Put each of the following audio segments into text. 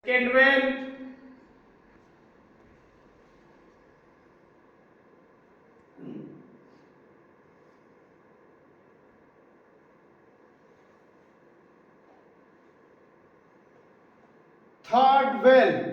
Second well, third well,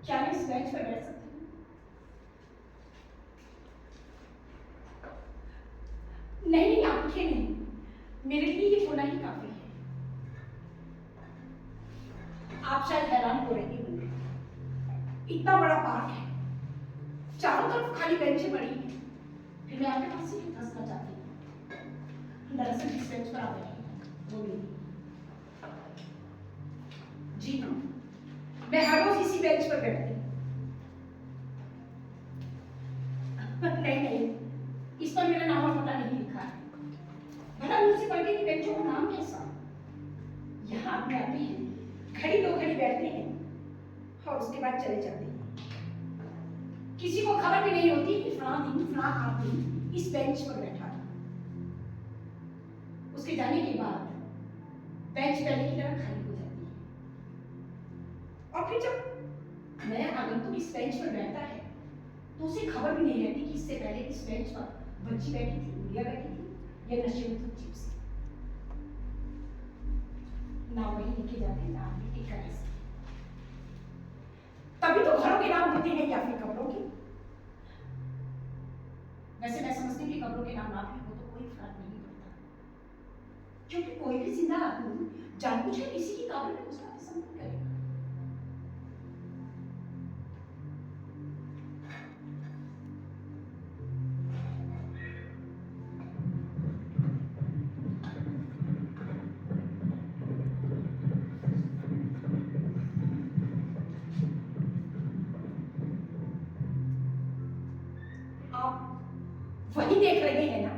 क्या मैं इस बेंच पर बैठ सकती हूँ? नहीं नहीं, आप उठिए नहीं। मेरे लिए ये होना ही काफी है। आप शायद हैरान हो रही होंगे, इतना बड़ा पार्क है, चारों तरफ खाली बेंचें पड़ी हैं, फिर मैं आपके पास ही धंसना चाहती हूँ। दरअसल जिस बेंच पर आप बैठी हैं वो मेरी। जी हाँ, मैं हर रोज इसी बेंच पर बैठती हूँ। नहीं नहीं, इस पर मेरा नाम और पता नहीं लिखा है। भला मुझसे पढ़ने की बेंचों का नाम कैसा? यहाँ आदमी आते हैं, घड़ी दो घड़ी बैठते हैं और उसके बाद चले जाते हैं। किसी को खबर भी नहीं होती कि फलां दिन फलां आदमी इस बेंच पर बैठा था। उसके जाने के बाद बेंच पहले की तरह खाली हो जाती है और फिर जब नया आगंतुक इस बेंच पर बैठता है तो उसे खबर भी नहीं रहती कि इससे पहले इस बेंच पर बच्ची बैठी थी, गुड़िया बैठी थी या नशे में थी चिप्स। ना वही लिखे जाते ना आदमी के करें। तभी तो घरों के नाम होते हैं या फिर कपड़ों के। वैसे मैं समझती हूँ कि कपड़ों के नाम ना भी हो तो कोई फर्क नहीं पड़ता, क्योंकि कोई भी जिंदा आदमी जानबूझकर किसी की कब्र में घुसना पसंद नहीं करेगा। आप वही देख रहे हैं ना,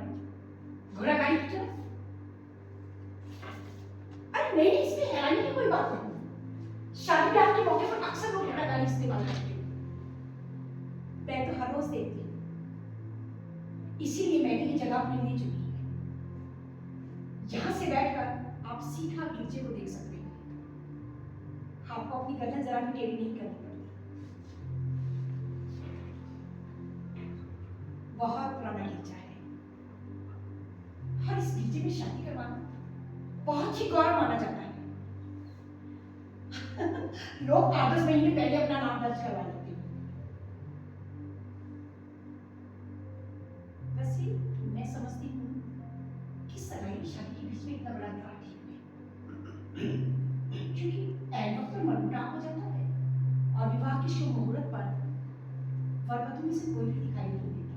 घोड़ागाड़ी की तरफ? अरे नहीं, इसमें हैरानी की कोई बात नहीं। शादी ब्याह के मौके पर अक्सर लोग घोड़ागाड़ी इस्तेमाल करते हैं। मैं तो हर रोज देखती हूँ, इसीलिए मैंने ये जगह अपने लिए चुनी है। यहाँ से बैठकर आप सीधा गिरजे को देख सकते हैं। आपको अपनी गर्दन जरा भी टेढ़ी नहीं करनी पड़ती। बहुत पुराना गिरजा है और इस गिरजे में शादी करवाना बहुत ही गौरव माना जाता है। लोग 8-10 महीने पहले अपना नाम दर्ज करवा लेते हैं। वैसे मैं समझती हूँ कि सगाई शादी के बीच में इतना बड़ा अंतराल ठीक नहीं, क्योंकि ऐन वक्त पर मनमुटाव हो जाता है और विवाह के शुभ मुहूर्त पर वर वधू में से कोई भी दिखाई नहीं देता।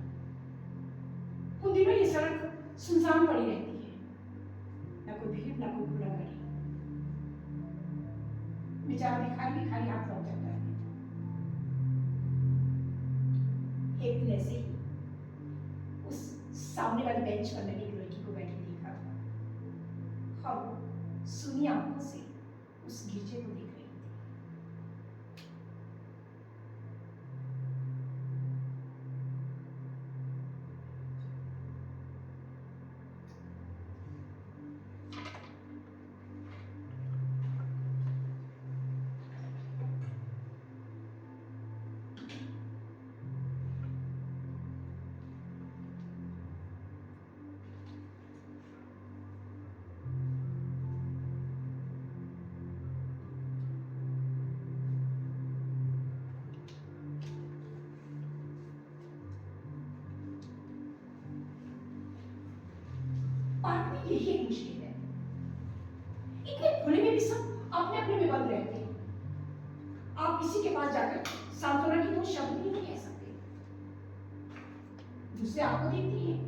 उन दिनों ये सड़क सुनसान पड़ी रहती है, ना कोई भीड़ ना कोई घोड़ा गाड़ी। बेचारा भिखारी भिखारी हाथ लौट जाता है। वैसे ही उस सामने वाली बेंच पर लगी एक लड़की को बैठी देख रहा था और वो सुनी आंखों से उस गिरजे को देख रही थी। पार्क में यही एक मुश्किल है, इतने खुले में भी सब अपने अपने में बंद रहते हैं। आप किसी के पास जाकर सांत्वना की दो शब्द भी नहीं कह सकते। दूसरे आपको देखती हैं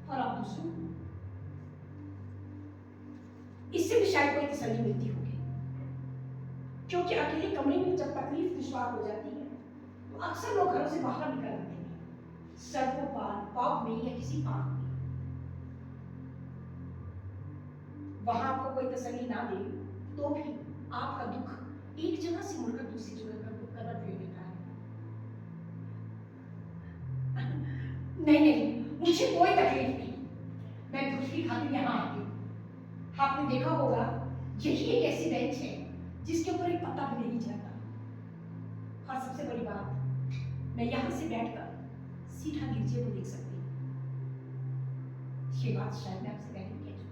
और आप दूसरों को। इससे भी शायद कोई तसल्ली मिलती होगी, क्योंकि अकेले कमरे में जब तकलीफ दुश्वार हो जाती है तो अक्सर लोग घरों से बाहर निकल आते हैं, सड़कों पर, पब में या किसी पार्क में। वहां आपको कोई तसल्ली ना दे तो भी आपका दुख एक जगह से मुड़कर दूसरी जगह का करवट ले लेता है। नहीं नहीं, मुझे कोई तकलीफ नहीं, मैं दुख की खातिर यहाँ आती हूँ। आपने देखा होगा यही एक ऐसी बेंच है जिसके ऊपर एक पत्ता भी नहीं चढ़ता। और सबसे बड़ी बात, मैं यहाँ से बैठकर सीधा गिरजे को देख सकती हूँ। ये बात शायद मैं आपसे पहले कह चुकी हूँ।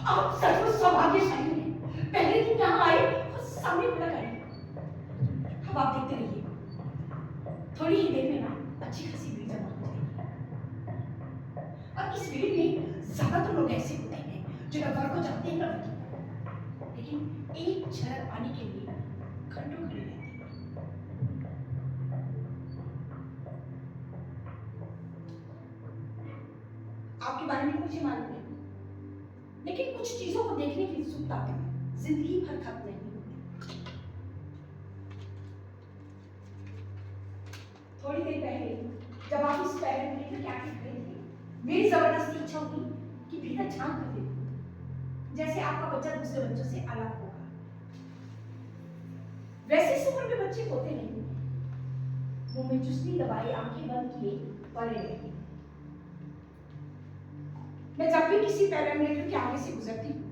आप सचमुच सौभाग्यशाली हैं। पहले दिन यहाँ आए और सामने खड़ा करें। अब आप देखते रहिए, थोड़ी ही देर में ना अच्छी खासी भीड़ जमा हो जाएगी। और इस भीड़ में ज्यादातर लोग ऐसे होते हैं जो न वर को जानते हैं न लड़की, लेकिन एक झलक पाने के लिए घंटों खड़े रहते हैं। आपके बारे में मुझे मालूम है, लेकिन कुछ चीजों को देखने की उत्सुकता जिंदगी भर खत्म नहीं होती। थोड़ी देर पहले जब आप इस पैरेंट में क्या कर रहे थे, मेरी जबरदस्ती इच्छा हुई कि भीतर झांक कर देखूं, जैसे आपका बच्चा दूसरे बच्चों से अलग होगा। वैसे इस उम्र में बच्चे होते नहीं, मुंह में चुस्ती दबाए आंखें बंद किए पड़े रहते। मैं जब भी किसी पैरामीटर के आगे से गुजरती हूँ,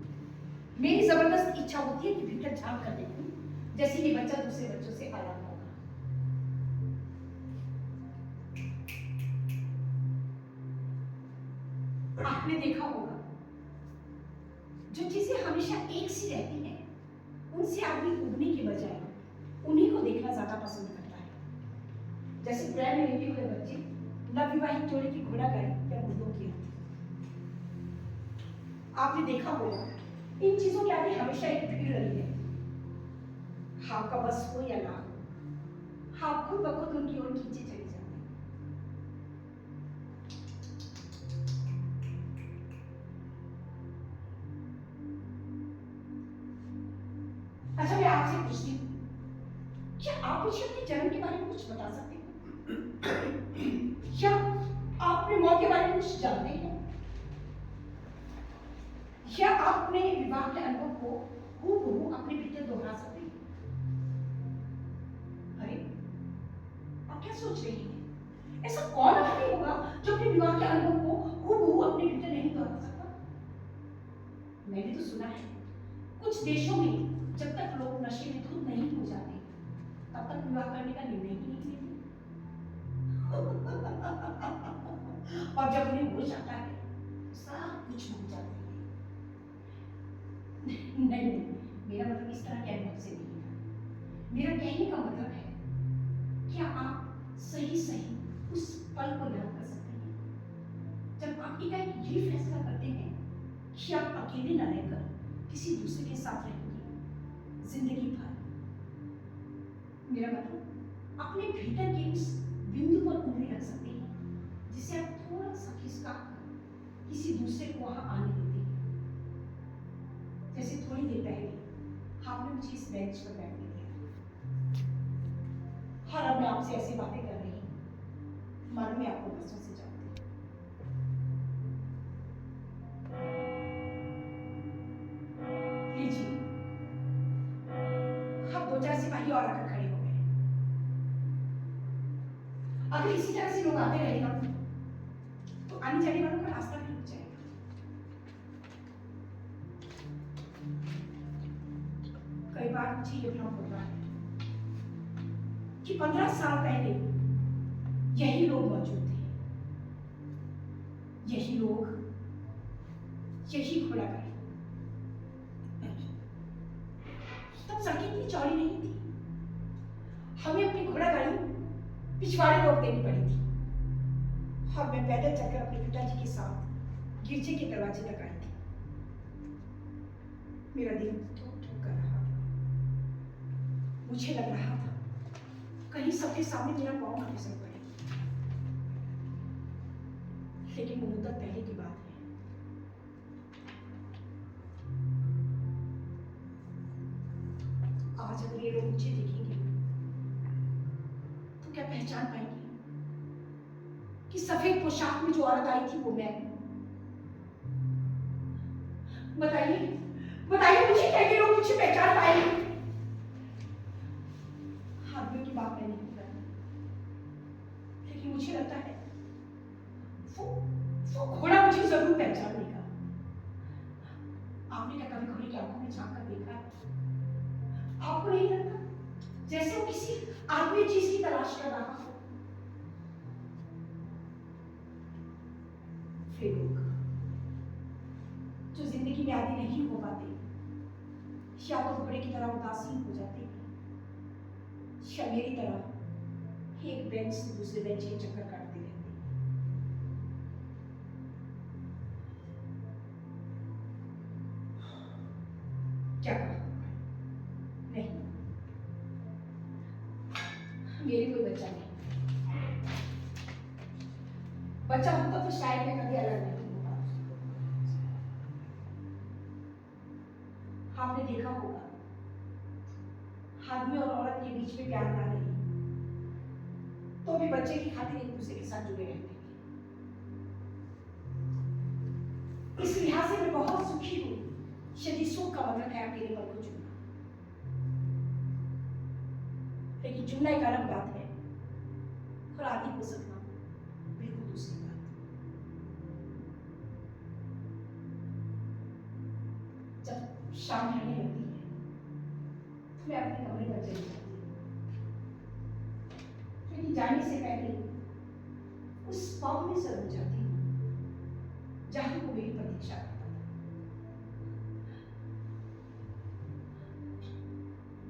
मेरी जबरदस्त इच्छा होती है कि भीतर झांक कर देखूं, जैसे ये बच्चा दूसरे बच्चों से अलग होगा। आपने देखा होगा, जो चीजें हमेशा एक सी रहती हैं, उनसे आदमी उगने के बजाय उन्हीं को देखना ज्यादा पसंद करता है। जैसे प्रेम में लेटे हुए बच्चे नवविवाहित जोड़े की घोड़ा गाड़ी या मुर्दों की। आपने देखा होगा, इन चीजों के आगे हमेशा एक भीड़ रही है। आपका बस हो या ना हो, आप खुद ब खुद उनकी ओर खींचे चले जाते हैं। अच्छा, मैं आपसे पूछती हूँ, क्या आप मुझे अपने जन्म के बारे में कुछ बता सकते हैं? क्या आप अपने मौत के बारे में कुछ जानते हैं? क्या आप अपने विवाह के अनुभव को हूबहू अपने भीतर दोहरा सकते हैं? अरे, आप क्या सोच रही हैं? ऐसा कौन आदमी होगा जो अपने विवाह के अनुभव को हूबहू अपने भीतर नहीं दोहरा सकता? मैंने तो सुना है, कुछ देशों में जब तक लोग नशे में धुत नहीं हो जाते, तब तक विवाह करने का निर्णय ही नहीं लेते। और जब उन्हें हो जाता है, सब कुछ भूल जाते हैं। नहीं, मेरा मतलब इस तरह के अनुभव से नहीं था। मेरा कहने का मतलब है, क्या आप सही उस पल को याद कर सकते हैं जब आप एकाएक ये फैसला करते हैं कि आप अकेले न रहकर किसी दूसरे के साथ रहेंगे जिंदगी भर? मेरा मतलब अपने भीतर की उस बिंदु पर उंगली रख सकते हैं जिसे आप थोड़ा सा खिसका कर किसी दूसरे को वहां आने देते हैं। जैसे थोड़ी देर पहले आपने मुझे इस बेंच पर बैठने दिया और अब मैं आपसे ऐसी बातें कर रही हूँ मानो मैं आपको बरसों से जानती हूँ। लीजिए, अब दो चार सिपाही और आकर खड़े हो गए। अगर इसी तरह से लोग आते रहेगा तो आने जाने वालों का रास्ता भी रुक जाएगा। कई बार मुझे ये भ्रम होता है कि 15 साल पहले यही लोग मौजूद थे, यही लोग, यही घोड़ा गाड़ी। तब सड़कें इतनी चौड़ी नहीं थी, हमें अपनी घोड़ा गाड़ी पिछवाड़े रोक देनी पड़ी थी और मैं पैदल चलकर अपने पिताजी के साथ गिरजे के दरवाजे तक आई थी। मेरा दिल धुक धुक कर रहा था। मुझे लग रहा था कहीं सबके सामने मेरा पाँव ना फिसल पड़े। लेकिन वो मुद्दत पहले की बात है। आज अगर ये लोग मुझे देखेंगे तो क्या पहचान पाएंगे कि सफेद पोशाक में जो औरत आई थी वो मैं हूं? बताइए बताइए मुझे, क्या ये लोग मुझे पहचान पाएंगे? आदमियों की बात मैं नहीं कर रही, लेकिन मुझे लगता है वो घोड़ा मुझे जरूर पहचान लेगा। आपने क्या कभी घोड़े की आंखों में झांक कर देखा है? आपको नहीं लगता जैसे वो किसी आदमी चीज की तलाश कर रहा हो? वे लोग जो जिंदगी में आदि नहीं हो पाते या तो घोड़े की तरह उदासीन हो जाते हैं या मेरी तरह एक बेंच से दूसरे बेंच के चक्कर काटते रहते हैं। क्या कहा? नहीं, मेरे कोई बच्चा नहीं। बच्चा होता तो शायद मैं कभी अलग नहीं होता। आपने देखा होगा आदमी और औरत के बीच में प्यार ना रही तो भी बच्चे की खातिर एक दूसरे के साथ जुड़े रहते हैं। इस लिहाज से मैं बहुत सुखी हूं यदि सुख का मतलब है अकेले पल को चुनना। लेकिन चुनना एक अलग बात है और आदि हो सकना बिल्कुल दूसरी बात। जब शाम ढलने लगती है तो मैं अपने कमरे पर चली जाती हूँ, लेकिन जाने से पहले उस पब में जरूर जाती हूँ जहां को मेरी प्रतीक्षा करता था।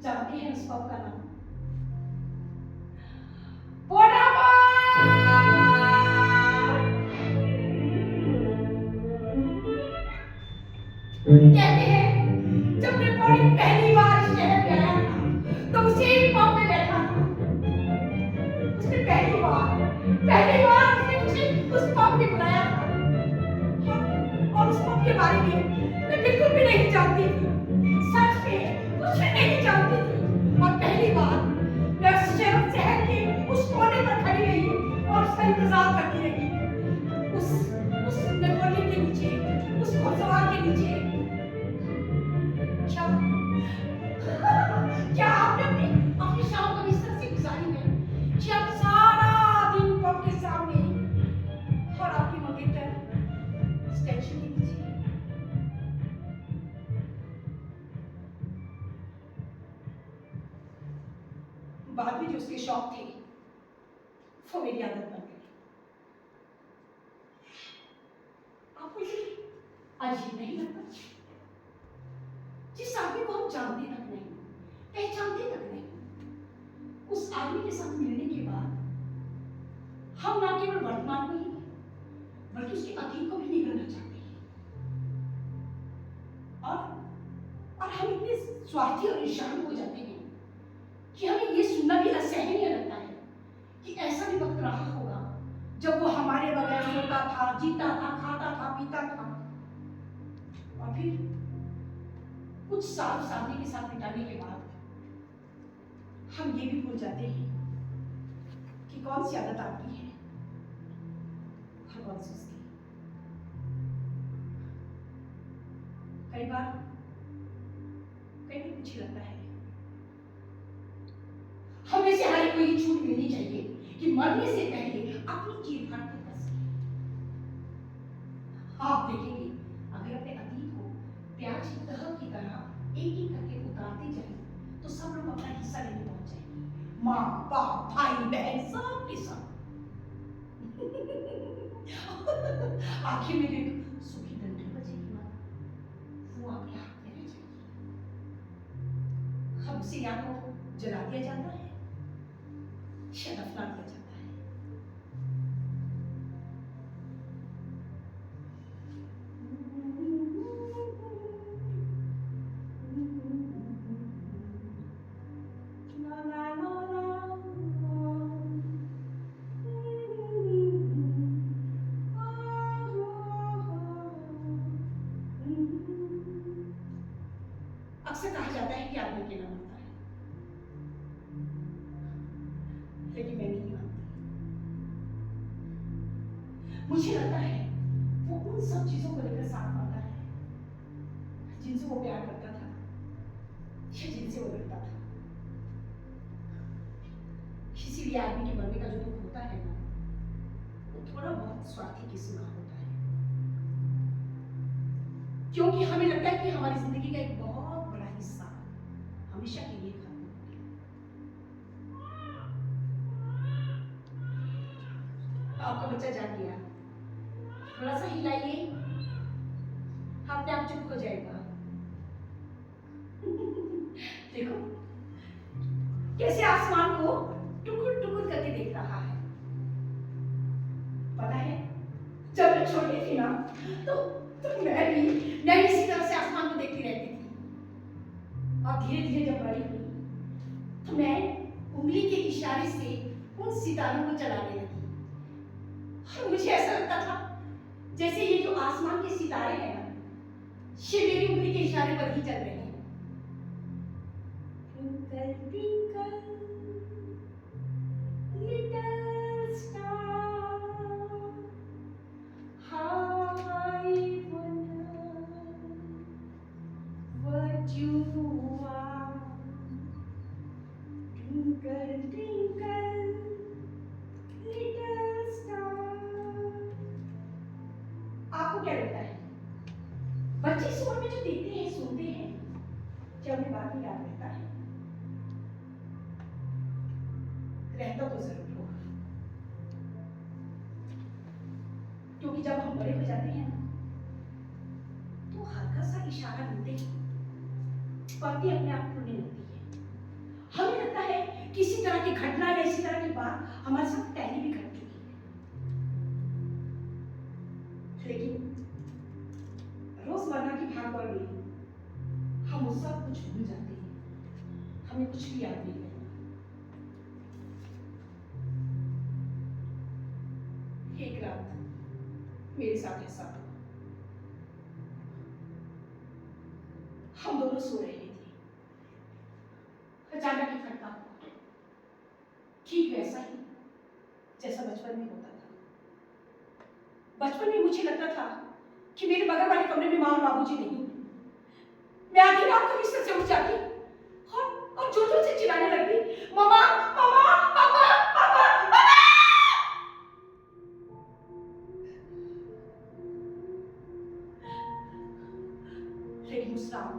जानते हैं उस पब का नाम? कहते हैं जब मैं पहली बार शहर में आया था तो उसी पब में बैठा था। उसने पहली बार उसने मुझे उस पब में बुलाया था और उस पब के बारे में मैं बिल्कुल भी नहीं जानती थी। सच में कुछ भी नहीं जानती थी और पहली बार मैं उस शहर के उस कोने पर खड़ी रही और उसका इंतजार करती रही। उस नेपोलियन के नीचे, उस घुड़सवार के नीचे। क्या आपने अपनी शाम कभी इस तरह से गुजारी है कि आप सारा दिन पब के सामने और आपकी मंगेतर स्टैचू के नीचे? बाद में जो उसके शौक थे वो मेरी आदत बन गई। आपको ये अजीब नहीं लगता? जिस आदमी को हम जानते तक नहीं, पहचानते तक नहीं, उस आदमी के साथ मिलने के बाद हम ना केवल वर्तमान में ही बल्कि उसके अतीत को भी निगलना चाहते हैं। और हम इतने स्वार्थी और ईर्ष्यालु हो जाते हैं कि हमें ये सुनना भी असहनीय लगता है कि ऐसा भी वक्त रहा होगा जब वो हमारे बगैर सोता था, जीता था, खाता था, पीता था, और फिर कुछ साल साथी के साथ बिताने के बाद हम ये भी भूल जाते हैं कि कौन सी आदत आपकी है और कौन सी उसकी। कई बार कुछ लगता है हमें से हर कोई छूट मिलनी चाहिए कि मरने से पहले अपनी चीर फाड़ कर कर सके। आप देखेंगे अगर अपने अतीत को प्याज की तरह एक एक करके उतारते जाए तो सब लोग अपना हिस्सा लेने पहुंच जाएंगे, माँ बाप भाई बहन सब के सब। आखिर में एक सुखी दंड बचेगी माँ, वो आपके हाथ में रह जाएगी। हम उसे या तो जला दिया जाता है या दफना दिया जाता है। अक्सर कहा जाता है कि आदमी अकेला मरता है, लेकिन मैं नहीं मानती। मुझे लगता है वो उन सब चीजों को लेकर साथ मरता है जिनसे वो प्यार करता था या जिनसे वो डरता था। इसीलिए आदमी के मरने का जो दुख होता है ना, वो थोड़ा बहुत स्वार्थी किस्म का होता है, क्योंकि हमें लगता है कि हमारी जिंदगी का एक बहुत बड़ा हिस्सा हमेशा के लिए खत्म हो गया। आपका बच्चा जाग गया, थोड़ा सा हिलाइए, अपने आप चुप हो जाएगा। देखो कैसे आसमान को टुकुर टुकुर करके देख रहा है। पता है जब मैं छोटी थी ना तो मैं इसी तरह से आसमान को देखती रहती थी, और धीरे धीरे जब बड़ी हुई तो मैं उंगली के इशारे से उन सितारों को चलाने लगी, और मुझे ऐसा लगता था जैसे ये जो आसमान के सितारे हैं ना, ये मेरी उंगली के इशारे पर ही चल रहे हैं। Twinkle, twinkle, little star, how I wonder what you are. Twinkle, twinkle, little star. आपको क्या लगता है बच्चे इस उम्र में जो देखते हैं सुनते हैं क्या उन्हें बाद में याद रहता है? रहता तो जरूर होगा, क्योंकि जब हम बड़े हो जाते हैं ना तो हल्का सा इशारा मिलते ही बातें अपने आप खुलने लगती है। हमें लगता है किसी तरह की घटना या इसी तरह की बात हमारे साथ पहले भी घट चुकी है, लेकिन रोजमर्रा की भागदौड़ में हम उस सब कुछ भूल जाते हैं, हमें कुछ भी याद नहीं रहता। एक रात मेरे साथ ऐसा हुआ, हम दोनों सो रहे थे, अचानक ही खटका हुआ, ठीक वैसा ही जैसा बचपन में होता था। बचपन में मुझे लगता था कि मेरे बगल वाले कमरे में माँ और बाबूजी नहीं, मैं आधी रात को बिस्तर से उठ जाती और जोर जोर से चिल्लाने लगती, मामा मामा पापा पापा पापा। लेकिन उस रात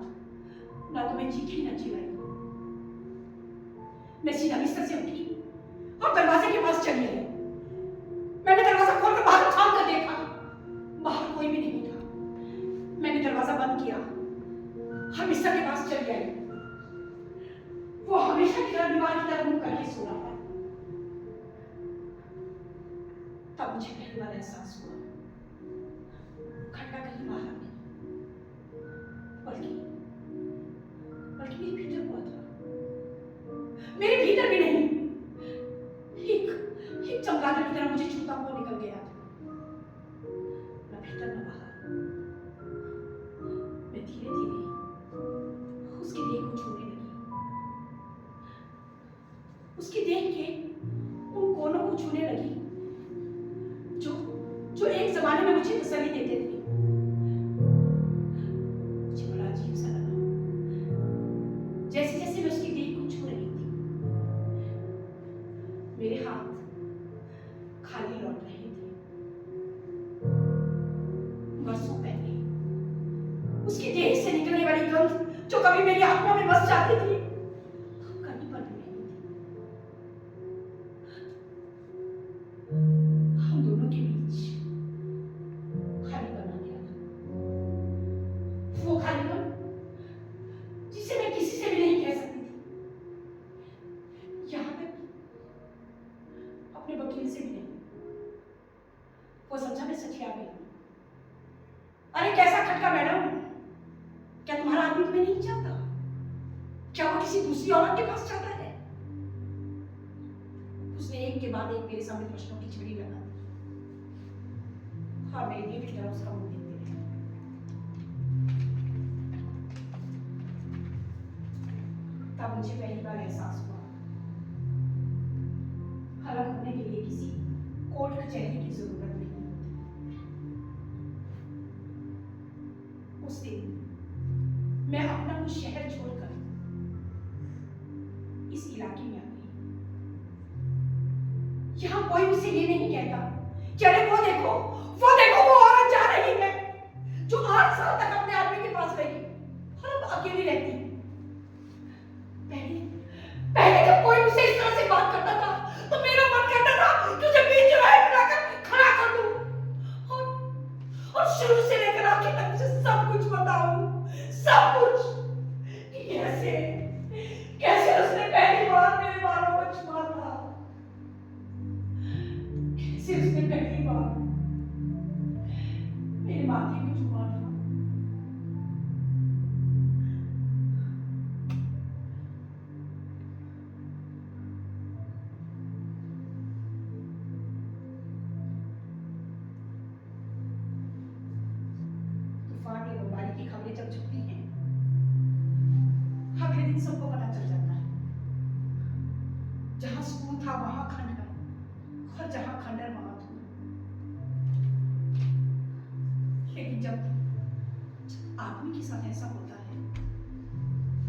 ना तो मैं चीखी ना चिल्लाई, मैं सीधा बिस्तर से उठी और दरवाजे के पास चली आई। मैंने दरवाजा खोलकर बाहर उठान कर देखा, बाहर कोई भी नहीं था। मैंने दरवाजा बंद किया और बिस्तर के पास चली आई। वो हमेशा की तरह दीवार की तरफ मुंह करके सो रहा था। तब मुझे पहली बार एहसास हुआ खटका कहीं बाहर नहीं, बल्कि मेरे भीतर हुआ था। मेरे गया, न भीतर न बाहर। मैं धीरे धीरे उसकी देह को छूने लगी, उसकी देह के उन कोनों को छूने लगी जो जो एक जमाने में मुझे तसल्ली देते थे। मुझे बड़ा अजीब सा लगा, जैसे जैसे मैं उसकी देह को छू रही थी मेरे हाथ खाली लौट रहे थे। बरसों पहले उसकी देह से निकलने वाली गंध जो कभी मेरी आंखों में बस जाती थी, कभी बन रही थी। हम दोनों के बीच खालीपन आ गया था, वो खालीपन जिसे मैं किसी से भी नहीं कह सकती थी, यहां तक अपने वकील से भी नहीं। वो समझा मैं सच आ गई। अरे कैसा खटका मैडम, क्या तुम्हारा आदमी तुम्हें नहीं चाहता? क्या वो किसी दूसरी औरत के पास चाहता है? उसने एक के बाद एक मेरे सामने प्रश्नों की झड़ी लगा दी। हाँ, मैं ये भी तरह उसका मुंह देखती रही। तब मुझे पहली बार एहसास हुआ अलग होने के लिए किसी कोर्ट कचहरी की जरूरत नहीं होती। उस दिन मैं अपना वो शहर छोड़कर इस इलाके में आ गई। यहाँ कोई मुझसे ये नहीं कहता कि अरे वो देखो वो औरत जा रही है जो 8 साल तक अपने आदमी के पास रही और अब अकेली रहती है। पहले जब कोई मुझसे इस तरह से बात करता था तो मेरा मन करता था कि उसे बीच चौराहे पर लाकर खड़ा कर दूं और शुरू से लेकर आखिर तक उसे सब कुछ बताऊं, सब कुछ। कैसे उसने पहली बार मेरे बालों को छुआ था, कैसे उसने पहली बार मेरे माथे को छुआ था। तूफान या बमबारी की खबरें जब छपती हैं, अगले दिन सबको पता चल जाता है। जहां स्कूल था वहां खंडर, और जहां खंडर वहां धूल। लेकिन जब आदमी के साथ ऐसा होता है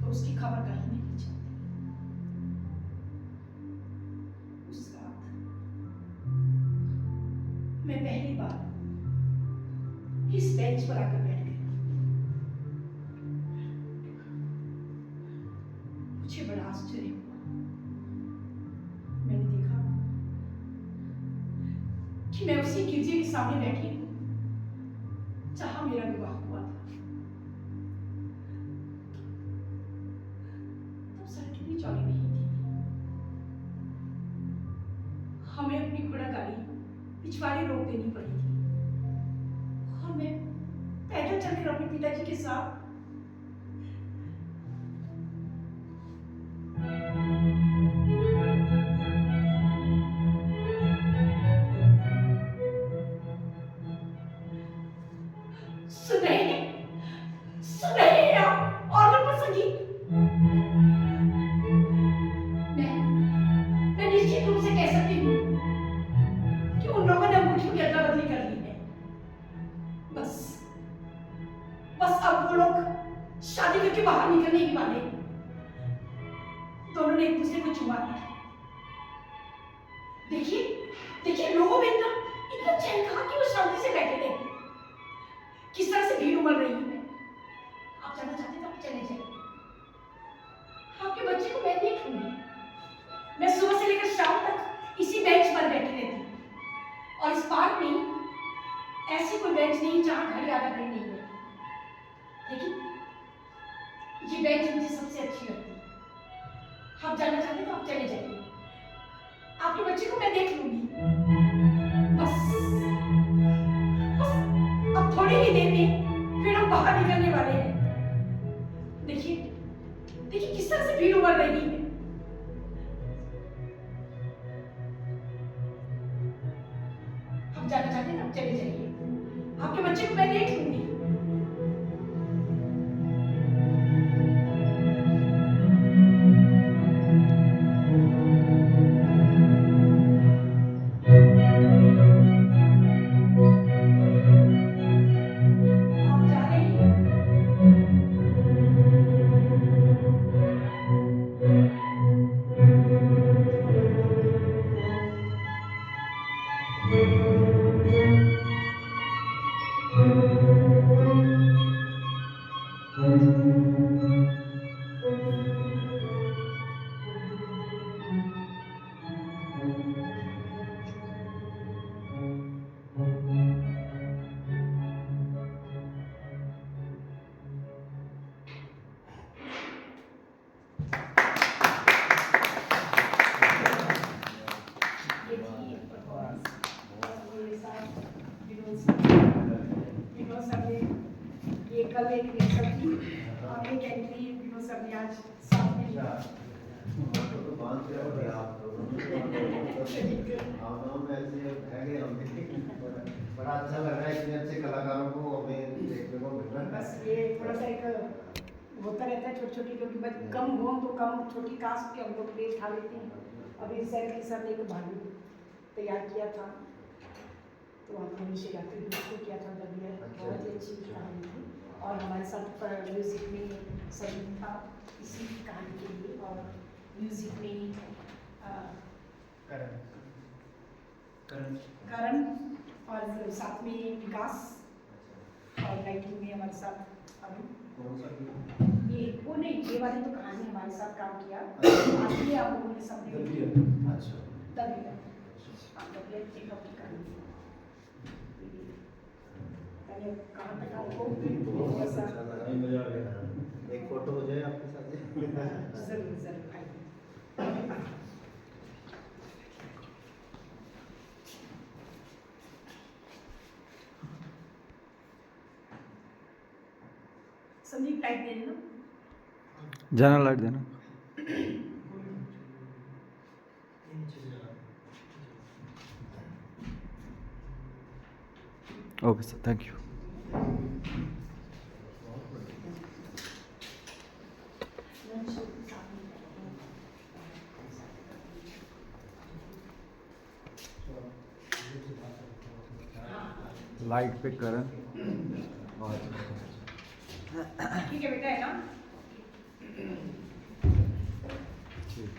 तो उसकी खबर कहीं नहीं चलती। उस रात मैं पहली बार इस बेंच पर आकर बैठ गई। मुझे बड़ा आश्चर्य हुआ। मैंने देखा कि मैं उसी गिरजे के सामने बैठी हूं जहां मेरा विवाह हुआ था। तब सड़क इतनी चौड़ी नहीं थी, हमें अपनी घोड़ा गाड़ी पिछवाड़े रोक देनी पड़ी थी और मैं पैदल चलकर अपने पिताजी के साथ मैं निश्चित रूप से कह सकती हूँ कि उन लोगों ने अंगूठियों की अदला बदली कर दी है। बस अब वो लोग शादी करके बाहर निकलने ही वाले। दोनों ने एक दूसरे को छुआ है। देखिए लोगों में इतना चैन कहा कि वो शांति से बैठे थे। किस तरह से भीड़ उमड़ रही है। आप जाना चाहते तो आप चले जाइए। आपके बच्चे को मैं देख लूंगी। मैं सुबह से लेकर शाम तक इसी बेंच पर बैठी रहती हूँ और इस पार्क में ऐसी कोई बेंच नहीं जहां घड़ी आधा घड़ी नहीं है। लेकिन ये बेंच मुझे सबसे अच्छी लगती है। आप जाना चाहते तो आप चले जाइए। आपके बच्चे को मैं देख लूंगी। बस अब थोड़ी ही देर में फिर हम बाहर निकलने वाले हैं। देखिए किस तरह से भीड़ उमड़ रही है। हम ऐसे है गए हम बड़ा अच्छा लग रहा है, इतने अच्छे कलाकारों को हमें देखने को मिल रहा है। बस ये थोड़ा सा एक होता रहता है छोटी छोटी, क्योंकि बस कम हो तो कम छोटी कास्ट के हम लोग प्लेस उठा लेते हैं। अभी रिसेंटली सर ने एक भालू तैयार किया था, तो हमने शिवरात्रि भी उसको किया था, बहुत ही अच्छी कहानी थी। और हमारे साथ म्यूज़िक में संगीत था इसी कहानी के लिए, और म्यूज़िक में करण और साथ में विकास, और लाइटिंग में हमारे साथ अभी कौन सा गीत? ये वो नहीं, ये वाली तो कहानी हमारे साथ काम किया। आखिरी आप लोगों ने सबने अच्छा तभी आप लोग की कहानी कहाँ तक आपको बहुत अच्छा लगा, मजा आ गया। एक फोटो हो जाए आपके साथ। जरूर जरूर आइए। संदीप टाइप दे देना, जाना लाइट देना। Okay sir, thank you. Light पे करण और ठीक है बेटा, है ना? ठीक।